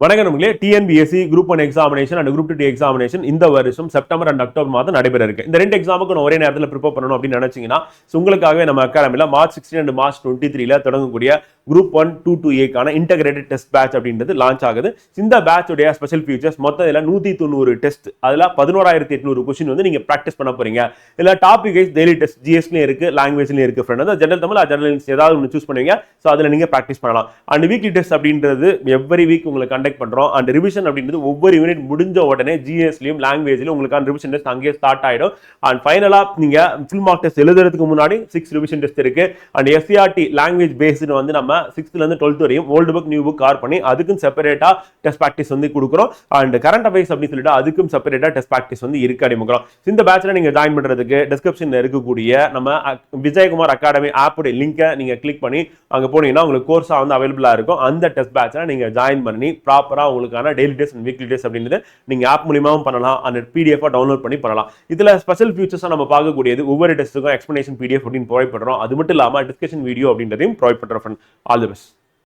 வணக்கம் நம்மளே TNPSC group 1 examination and group 2 examination இந்த வருஷம் செப்டம்பர் அண்ட் அக்டோபர் மாதம் நடைபெற இருக்கு. இந்த ரெண்டு எக்ஸாமுக்கு ஒரே நேரத்தில் ப்ரிப்பேர் பண்ணணும் அப்படின்னு நினைச்சீங்கன்னா உங்களுக்காகவே நம்ம அகாடமியில் மார்ச் 16 அண்ட் மார்ச் 23 தொடங்கக்கூடிய group 1 2-2A integrated test batch அப்படின்றது லான்ச் ஆகுது. இந்த பேட்ச் உடைய ஸ்பெஷல் ஃபீச்சர்ஸ் மொத்தம் 190 டெஸ்ட், அதில் 11,800 கொஸ்டின் வந்து நீங்க பிராக்டிஸ் பண்ண போறீங்க. இல்ல டாபிக் வைஸ் டெய்லி டெஸ்ட் ஜிஎஸ்லயும் இருக்கு, லாங்குவேஜ்லயும் இருக்கு. ஃப்ரெண்ட் அதாவது ஜெனரல் தமிழ் ஜெனரல் ஏதாவது ஒன்று சூஸ் பண்ணுவீங்க. ஸோ அதில் நீங்க பிராக்டிஸ் பண்ணலாம். அண்ட் வீக்லி டெஸ்ட் அப்படின்றது எவ்ரி வீக் உங்களுக்கு கண்டக்ட் பண்றோம். அண்ட் ரிவிஷன் அப்படின்றது ஒவ்வொரு யூனிட் முடிஞ்ச உடனே ஜிஎஸ்லயும் லாங்குவேஜ்லயும் உங்களுக்கான ரிவிஷன் டெஸ்ட் அங்கேயே ஸ்டார்ட் ஆயிடும். அண்ட் ஃபைனலா நீங்க ஃபுல் மார்க் டெஸ்ட் எழுதுறதுக்கு முன்னாடி 6 ரிவிஷன் டெஸ்ட் இருக்கு. அண்ட் எஸ்சிஆர்டி லாங்குவேஜ் பேஸ்டு வந்து நம்ம 6th ல இருந்து 12th வரையும் old book new book car பண்ணி அதுக்கும் செப்பரேட்டா டெஸ்ட் பிராக்டிஸ் வந்து கொடுக்குறோம். அண்ட் கரண்ட் அஃபேர்ஸ் அப்படின்னு சொல்லிட்டு அதுக்கும் செப்பரேட்டா டெஸ்ட் பிராக்டிஸ் வந்து இருக்கு அறிமுகம். இந்த பேட்ச்ல நீங்க ஜாயின் பண்றதுக்கு டிஸ்கிரிப்ஷன்ல இருக்கக்கூடிய நம்ம விஜயகுமார் அகாடமி ஆப்போட லிங்கை நீங்க கிளிக் பண்ணி அங்க போனீங்கன்னா உங்களுக்கு கோர்ஸா வந்து அவைலபிளா இருக்கும். அந்த டெஸ்ட் பேட்ச்ல நீங்க ஜாயின் பண்ணி ப்ராப்பரா உங்களுக்கான daily test and weekly test அப்படின்றது நீங்க ஆப் மூலமாவும் பண்ணலாம். அந்த பிடிஎஃப் டவுன்லோட் பண்ணி பண்ணலாம். இதுல ஸ்பெஷல் ஃபீச்சர்ஸ் நம்ம பார்க்கக்கூடியது ஒவ்வொரு டெஸ்ட்டுக்கும் எக்ஸ்பிளனேஷன் பிடிஎஃப் அப்படின்னு ப்ரொவைட் பண்றோம். அது மட்டும் இல்லாம டிஸ்கஷன் வீடியோ அப்படின்றதையும் ப்ரொவைட் பண்றோம். All the best.